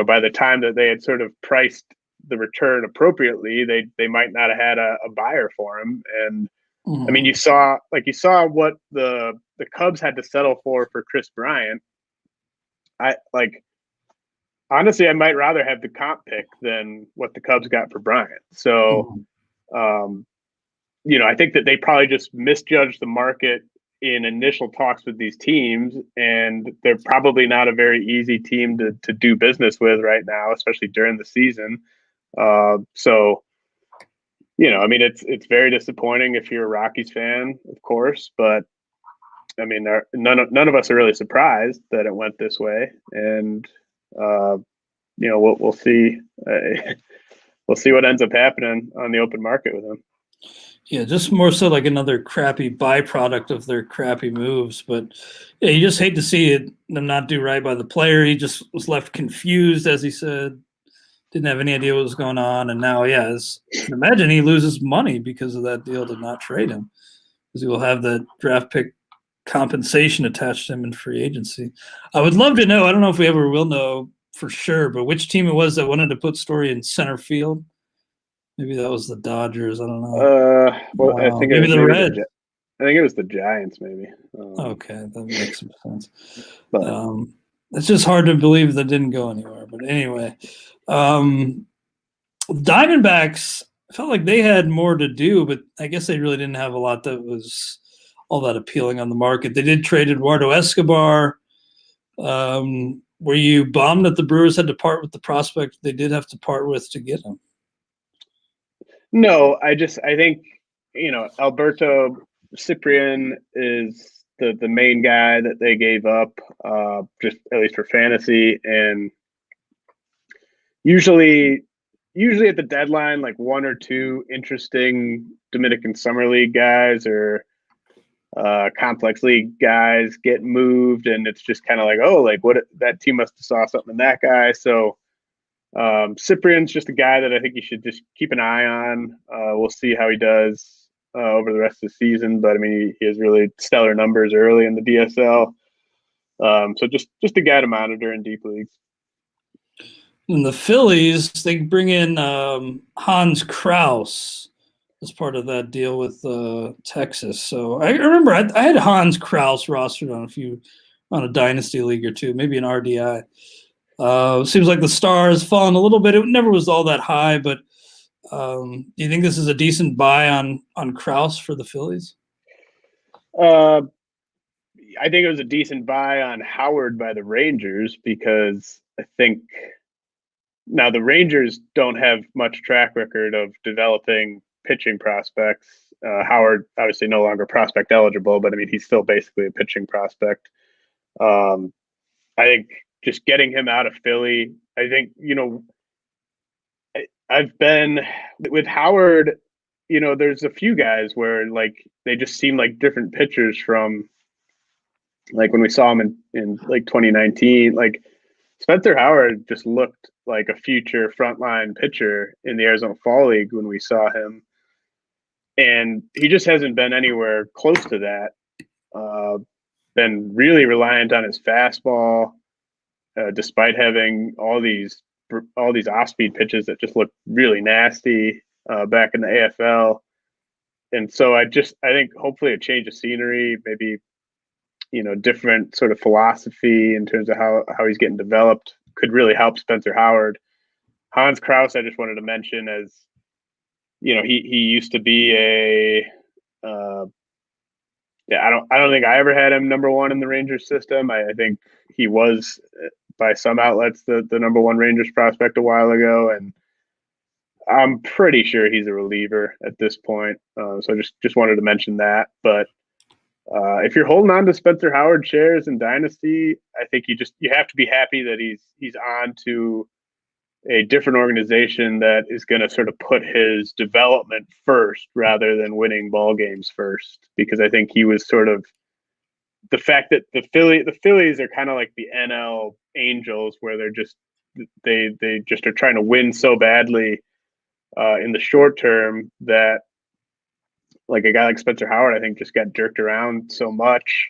by the time that they had sort of priced the return appropriately, they might not have had a buyer for him. And I mean, you saw what the Cubs had to settle for Chris Bryant. Honestly, I might rather have the comp pick than what the Cubs got for Bryant. So, I think that they probably just misjudged the market in initial talks with these teams, and they're probably not a very easy team to do business with right now, especially during the season. So, I mean, it's very disappointing if you're a Rockies fan, of course, but I mean, none of us are really surprised that it went this way, and we'll see. We'll see what ends up happening on the open market with him. Yeah, just more so like another crappy byproduct of their crappy moves. But yeah, you just hate to see them not do right by the player. He just was left confused, as he said. Didn't have any idea what was going on. And now, I can imagine he loses money because of that deal to not trade him, because he will have that draft pick compensation attached to him in free agency. I would love to know, I don't know if we ever will know for sure, but which team it was that wanted to put Story in center field. Maybe that was the Dodgers. I don't know. Well, I think maybe the Reds. I think it was the Giants, maybe. Okay, that makes some sense. But it's just hard to believe that didn't go anywhere. But anyway, Diamondbacks felt like they had more to do, but I guess they really didn't have a lot that was all that appealing on the market. They did trade Eduardo Escobar. Were you bummed that the Brewers had to part with the prospect they did have to part with to get him? No, I think, Alberto Cyprian is the main guy that they gave up, just at least for fantasy. And usually at the deadline, like one or two interesting Dominican Summer League guys or complex league guys get moved, and it's just kind of like, oh, like what, that team must have saw something in that guy. So Cyprian's just a guy that I think you should just keep an eye on. We'll see how he does over the rest of the season, but I mean, he has really stellar numbers early in the DSL. So just a guy to monitor in deep leagues. In the Phillies, they bring in Hans Krauss as part of that deal with Texas. So I remember I had Hans Krauss rostered on a dynasty league or two, maybe an RDI. Seems like the star has fallen a little bit. It never was all that high, but do you think this is a decent buy on Krauss for the Phillies? I think it was a decent buy on Howard by the Rangers, because I think now the Rangers don't have much track record of developing pitching prospects. Howard obviously no longer prospect eligible, but I mean, he's still basically a pitching prospect. I think just getting him out of Philly, I think, I've been with Howard, there's a few guys where like they just seem like different pitchers from like when we saw him in like 2019, like Spencer Howard just looked like a future frontline pitcher in the Arizona Fall League when we saw him. And he just hasn't been anywhere close to that. Been really reliant on his fastball, despite having all these off-speed pitches that just look really nasty back in the AFL. And so I think hopefully a change of scenery, maybe, different sort of philosophy in terms of how he's getting developed could really help Spencer Howard. Hans Krauss, I just wanted to mention as, he used to be I don't think I ever had him number one in the Rangers system. I think he was, by some outlets, the number one Rangers prospect a while ago, and I'm pretty sure he's a reliever at this point. So just wanted to mention that. But if you're holding on to Spencer Howard shares in Dynasty, I think you have to be happy that he's on to a different organization that is going to sort of put his development first rather than winning ball games first. Because I think he was sort of the fact that the Phillies are kind of like the NL Angels, where they just are trying to win so badly in the short term that, like, a guy like Spencer Howard, I think, just got jerked around so much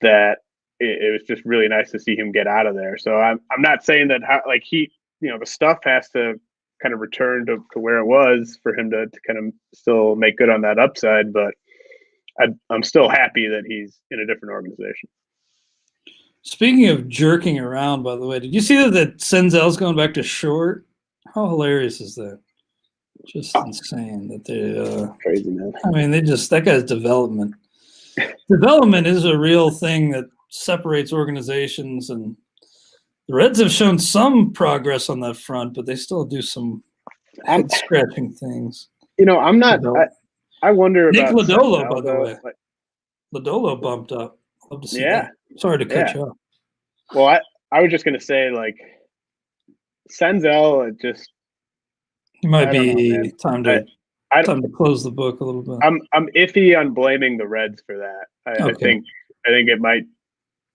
that it was just really nice to see him get out of there. So I'm not saying that the stuff has to kind of return to where it was for him to kind of still make good on that upside, but I'm still happy that he's in a different organization. Speaking of jerking around, by the way, did you see that Senzel's going back to short? How hilarious is that? Just insane that they crazy, man. I mean, that guy's development. Development is a real thing that separates organizations, and the Reds have shown some progress on that front, but they still do some head scratching things. I'm not. I wonder Nick about Lodolo, Senzel, by the way. Lodolo bumped up. Love to see that. Sorry to cut you off. Well, I was just going to say, like, Senzel, it just. It might be time to close the book a little bit. I'm iffy on blaming the Reds for that. I think it might.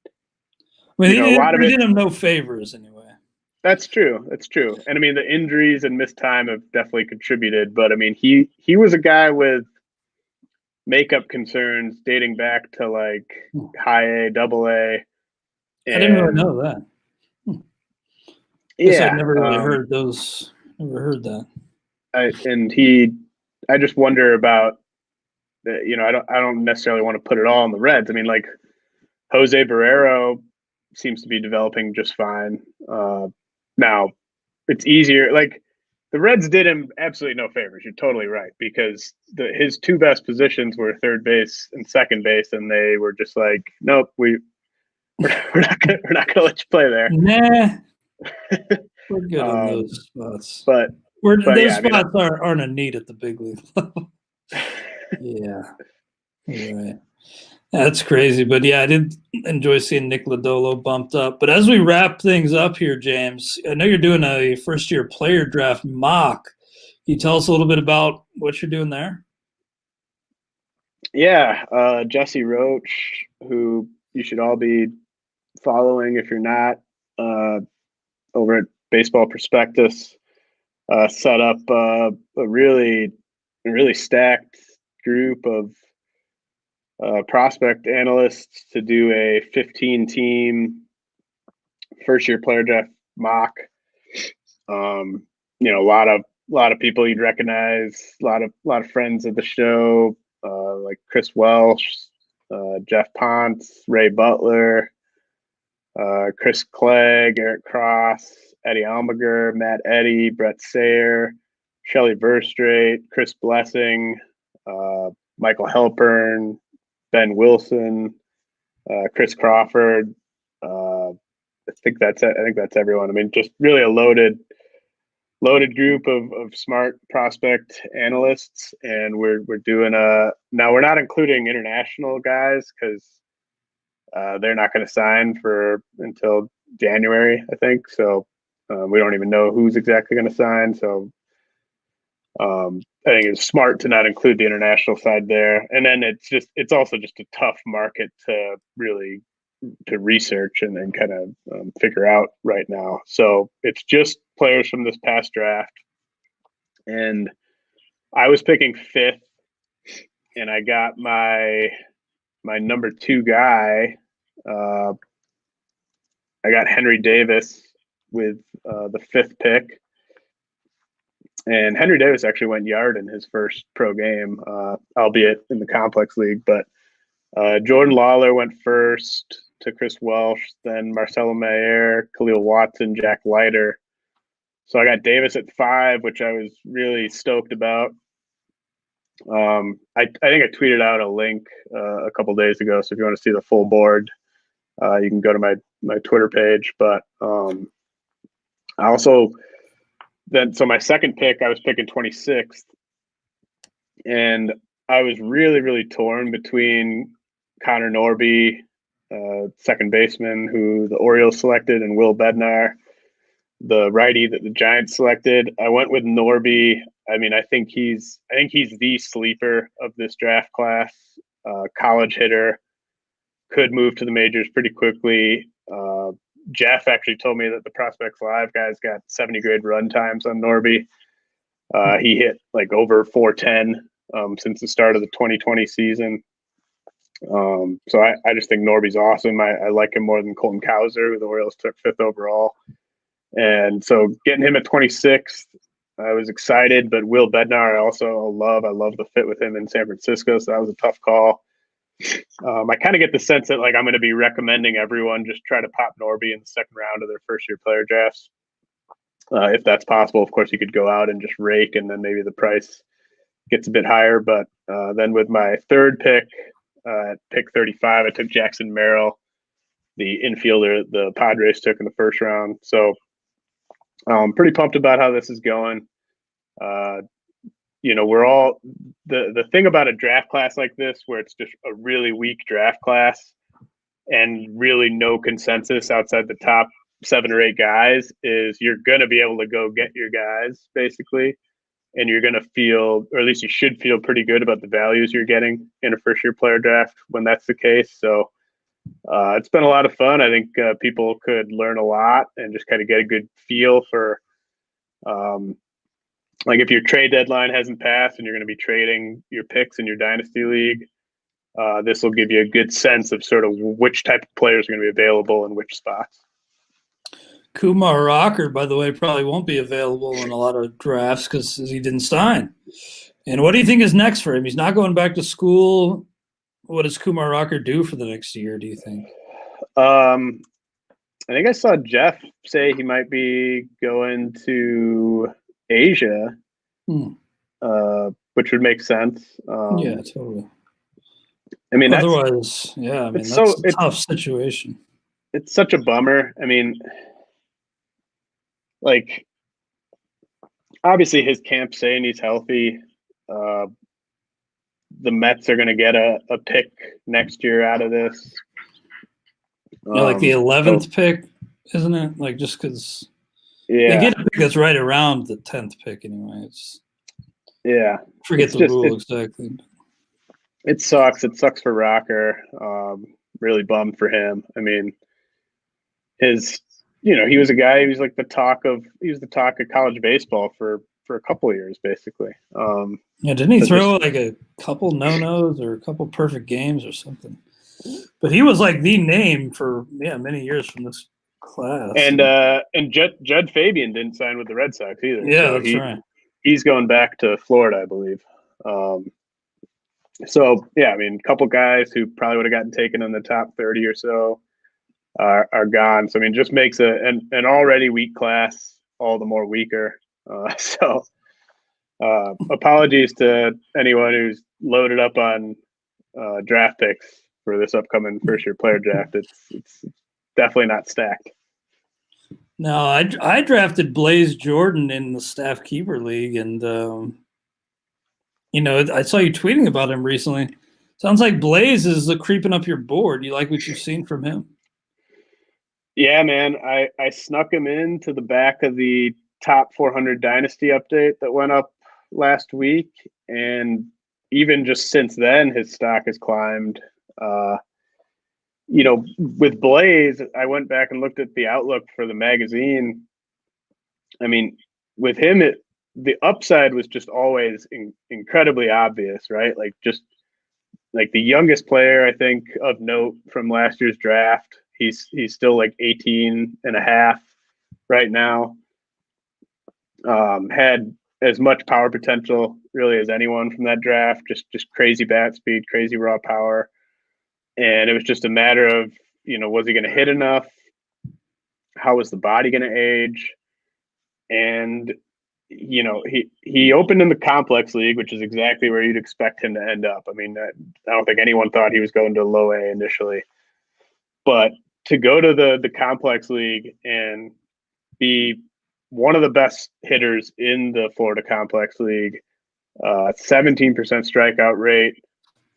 I mean, they did him no favors anyway. That's true. And I mean, the injuries and missed time have definitely contributed. But I mean, he was a guy with makeup concerns dating back to like high A, double A. I didn't really know that. Yeah, I've never really heard those. Never heard that. I just wonder about, I don't necessarily want to put it all on the Reds. I mean, like, Jose Barrero seems to be developing just fine. Now, it's easier. Like, the Reds did him absolutely no favors. You're totally right, because his two best positions were third base and second base, and they were just like, nope, we're not gonna let you play there. Nah, we're good on those spots. But those spots aren't a need at the big league level. Yeah, right. That's crazy, but yeah, I did enjoy seeing Nick Lodolo bumped up. But as we wrap things up here, James, I know you're doing a first-year player draft mock. Can you tell us a little bit about what you're doing there? Yeah, Jesse Roach, who you should all be following if you're not, over at Baseball Prospectus, set up a really stacked group of prospect analysts to do a 15-team first-year player draft mock. A lot of people you'd recognize, a lot of friends of the show, like Chris Welsh, Jeff Ponce, Ray Butler, Chris Clegg, Eric Krauss, Eddie Almager, Matt Eddy, Brett Sayre, Shelley Verstrate, Chris Blessing, Michael Halpern, Ben Wilson, Chris Crawford. I think that's everyone. I mean, just really a loaded group of smart prospect analysts, and we're doing now we're not including international guys because they're not going to sign until January, I think. So we don't even know who's exactly going to sign. So I think it's smart to not include the international side there. And then it's also just a tough market to really to research and kind of figure out right now. So it's just players from this past draft. And I was picking 5th, and I got my number 2 guy. I got Henry Davis with the 5th pick. And Henry Davis actually went yard in his first pro game, albeit in the complex league. But Jordan Lawler went first to Chris Welsh, then Marcelo Mayer, Khalil Watson, Jack Leiter. So I got Davis at 5, which I was really stoked about. I think I tweeted out a link a couple days ago. So if you want to see the full board, you can go to my Twitter page. But I also so my second pick, I was picking 26th, and I was really, really torn between Connor Norby, second baseman, who the Orioles selected, and Will Bednar, the righty that the Giants selected. I went with Norby. I mean, I think he's the sleeper of this draft class. College hitter, could move to the majors pretty quickly. Jeff actually told me that the Prospects Live guys got 70 grade run times on Norby. He hit like over 410 since the start of the 2020 season. So I just think Norby's awesome. I like him more than Colton Cowser, who the Orioles took 5th overall. And so getting him at 26th, I was excited. But Will Bednar, I also love. I love the fit with him in San Francisco. So that was a tough call. I kind of get the sense that like I'm going to be recommending everyone just try to pop Norby in the second round of their first year player drafts. If that's possible, of course, you could go out and just rake, and then maybe the price gets a bit higher. But then with my third pick, at pick 35, I took Jackson Merrill, the infielder the Padres took in the first round. So I'm pretty pumped about how this is going. We're all the thing about a draft class like this, where it's just a really weak draft class and really no consensus outside the top 7 or 8 guys, is you're going to be able to go get your guys basically. And you're going to feel, or at least you should feel, pretty good about the values you're getting in a first year player draft when that's the case. So it's been a lot of fun. I think people could learn a lot and just kind of get a good feel for like if your trade deadline hasn't passed and you're going to be trading your picks in your dynasty league, this will give you a good sense of sort of which type of players are going to be available in which spots. Kumar Rocker, by the way, probably won't be available in a lot of drafts because he didn't sign. And what do you think is next for him? He's not going back to school. What does Kumar Rocker do for the next year, do you think? I think I saw Jeff say he might be going to Asia, which would make sense. Yeah, totally. I mean, otherwise, that's a tough situation. It's such a bummer. I mean, like, obviously his camp's saying he's healthy. The Mets are going to get a pick next year out of this. Like the 11th pick, isn't it? Like just because they get a pick that's right around the 10th pick anyway. Forget the rule exactly. It sucks. It sucks for Rocker. Really bummed for him. I mean, he was a guy. He was like the talk of college baseball for a couple of years, basically. Didn't he throw like a couple no-nos or a couple perfect games or something? But he was like the name for many years from this class. And Judd Fabian didn't sign with the Red Sox either. Yeah, so that's right. He's going back to Florida, I believe. So I mean, a couple guys who probably would have gotten taken in the top 30 or so are gone. So I mean, just makes an already weak class all the more weaker. So apologies to anyone who's loaded up on draft picks for this upcoming first year player draft. It's definitely not stacked. No, I drafted Blaze Jordan in the staff keeper league, and I saw you tweeting about him recently. Sounds like Blaze is creeping up your board. You like what you've seen from him? Yeah, man. I snuck him into the back of the top 400 dynasty update that went up last week, and even just since then, his stock has climbed. With Blaze, I went back and looked at the outlook for the magazine. I mean, with him, the upside was just always incredibly obvious, right? Like just like the youngest player, I think, of note from last year's draft. He's still like 18 and a half right now. Had as much power potential really as anyone from that draft. Just crazy bat speed, crazy raw power. And it was just a matter of, was he going to hit enough? How was the body going to age? And, he opened in the complex league, which is exactly where you'd expect him to end up. I mean, I don't think anyone thought he was going to low A initially. But to go to the complex league and be one of the best hitters in the Florida complex league, 17% strikeout rate,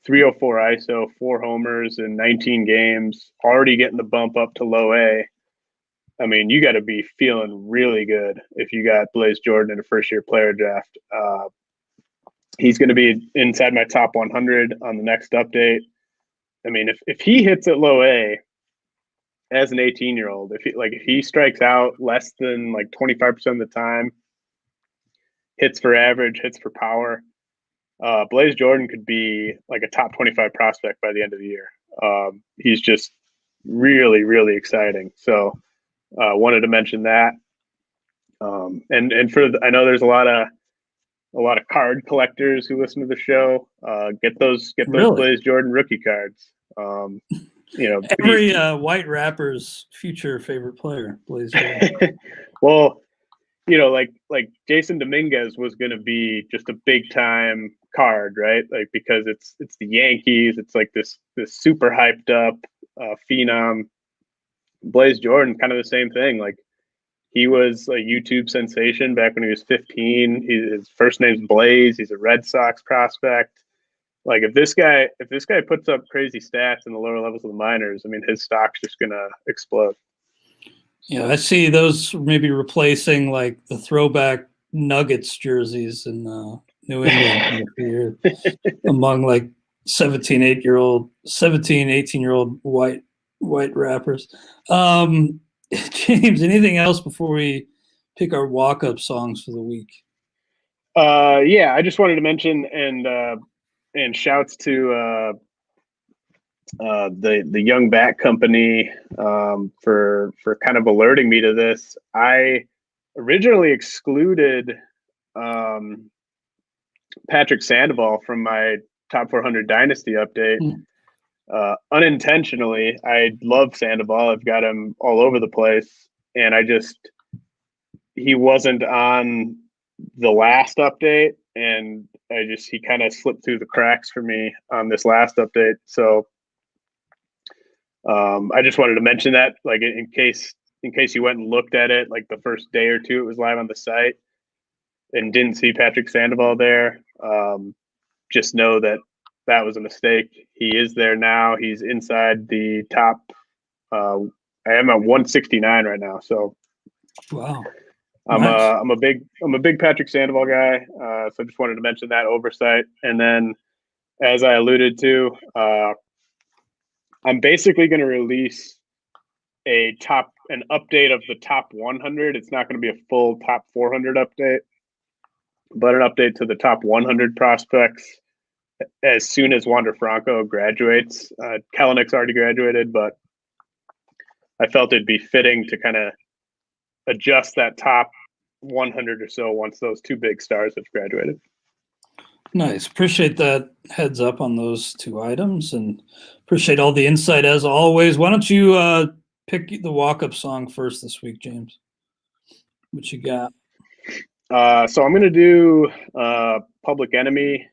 304 ISO, 4 homers in 19 games, already getting the bump up to low A. I mean, you got to be feeling really good if you got Blaze Jordan in a first-year player draft. He's going to be inside my top 100 on the next update. I mean, if he hits at low A as an 18-year-old, if he strikes out less than like 25% of the time, hits for average, hits for power, Blaze Jordan could be like a top 25 prospect by the end of the year. He's just really, really exciting. So wanted to mention that. And I know there's a lot of card collectors who listen to the show. Get those Really? Blaze Jordan rookie cards. Every white rapper's future favorite player, Blaze Jordan. Well, like Jason Dominguez was going to be just a big time card, right? Like, because it's the Yankees. It's like this super hyped up phenom. Blaze Jordan, kind of the same thing. Like, he was a YouTube sensation back when he was 15. His first name's Blaze. He's a Red Sox prospect. Like, if this guy puts up crazy stats in the lower levels of the minors, I mean, his stock's just gonna explode. Yeah, I see those maybe replacing like the throwback Nuggets jerseys in New England among like 17, 18-year-old white rappers. James, anything else before we pick our walk-up songs for the week? Yeah, I just wanted to mention and shouts to the Young Bat Company for kind of alerting me to this. I originally excluded Patrick Sandoval from my top 400 dynasty update. Unintentionally. I love Sandoval. I've got him all over the place, and he wasn't on the last update, and he kind of slipped through the cracks for me on this last update. So I just wanted to mention that, like, in case you went and looked at it, like the first day or two it was live on the site and didn't see Patrick Sandoval there, just know that was a mistake. He is there now. He's inside the top. I am at 169 right now. So wow, I'm a big Patrick Sandoval guy. So I just wanted to mention that oversight. And then, as I alluded to, I'm basically going to release an update of the top 100. It's not going to be a full top 400 update, but an update to the top 100 prospects as soon as Wander Franco graduates. Kalanick's already graduated, but I felt it'd be fitting to kind of adjust that top 100 or so once those two big stars have graduated. Nice. Appreciate that heads up on those two items, and appreciate all the insight as always. Why don't you pick the walk-up song first this week, James? What you got? So I'm going to do Public Enemy,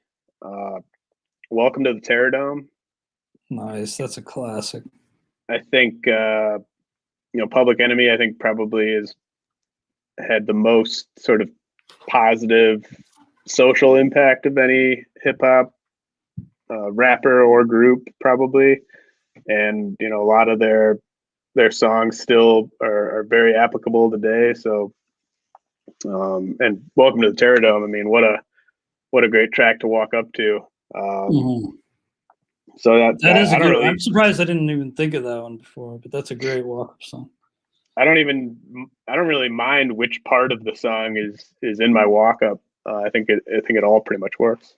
Welcome to the Terror Dome. Nice. That's a classic. I think, Public Enemy, I think probably has had the most sort of positive social impact of any hip hop rapper or group, probably. And, a lot of their songs still are very applicable today. So, and Welcome to the Terror Dome. I mean, what what a great track to walk up to. Mhm. So That is a I don't good. really, I'm surprised I didn't even think of that one before, but that's a great walk-up song. I don't really mind which part of the song is in my walk up. I think it all pretty much works.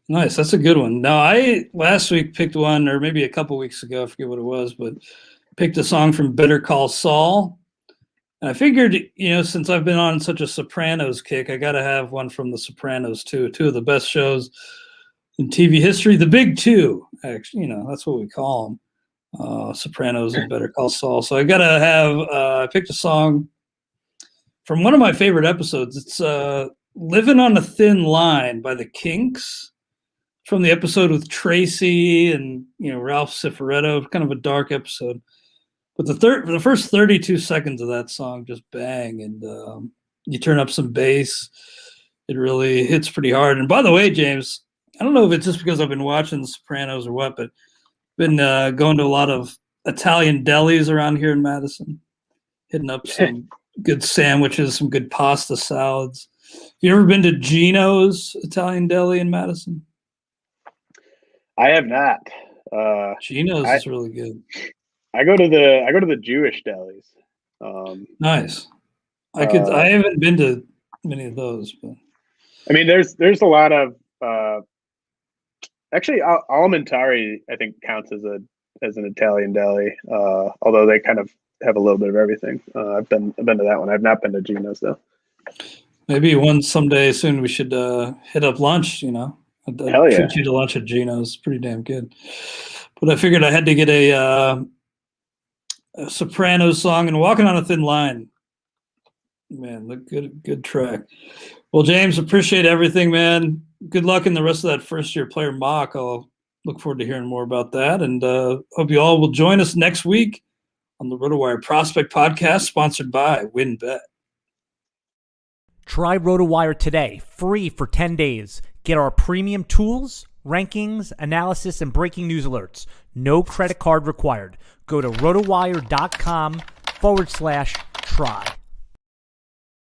Nice, that's a good one. Now, I last week picked one, or maybe a couple weeks ago, I forget what it was, but picked a song from Better Call Saul. And I figured, since I've been on such a Sopranos kick, I got to have one from The Sopranos too. Two of the best shows in TV history, the big two. Actually, that's what we call them, Sopranos and Better Call Saul. So I got to have. I picked a song from one of my favorite episodes. It's "Living on a Thin Line" by the Kinks. From the episode with Tracy and Ralph Cifaretto, kind of a dark episode. But the first 32 seconds of that song just bang, and you turn up some bass, it really hits pretty hard. And by the way, James, I don't know if it's just because I've been watching The Sopranos or what, but been going to a lot of Italian delis around here in Madison, hitting up some good sandwiches, some good pasta salads. Have you ever been to Gino's Italian Deli in Madison? I have not. Gino's is really good. I go to the Jewish delis. Nice. I haven't been to many of those, but I mean, there's a lot of actually Alimentari I think counts as an Italian deli, although they kind of have a little bit of everything. I've been to that one. I've not been to Gino's though. Maybe someday soon we should hit up lunch. I'd Hell yeah. treat you to lunch at Gino's. Pretty damn good. But I figured I had to get a Sopranos song and "Walking on a Thin Line." Man, good track. Well, James, appreciate everything, man. Good luck in the rest of that first-year player mock. I'll look forward to hearing more about that, and hope you all will join us next week on the RotoWire Prospect Podcast, sponsored by WinBet. Try RotoWire today, free for 10 days. Get our premium tools, rankings, analysis, and breaking news alerts. No credit card required. Go to rotowire.com/try.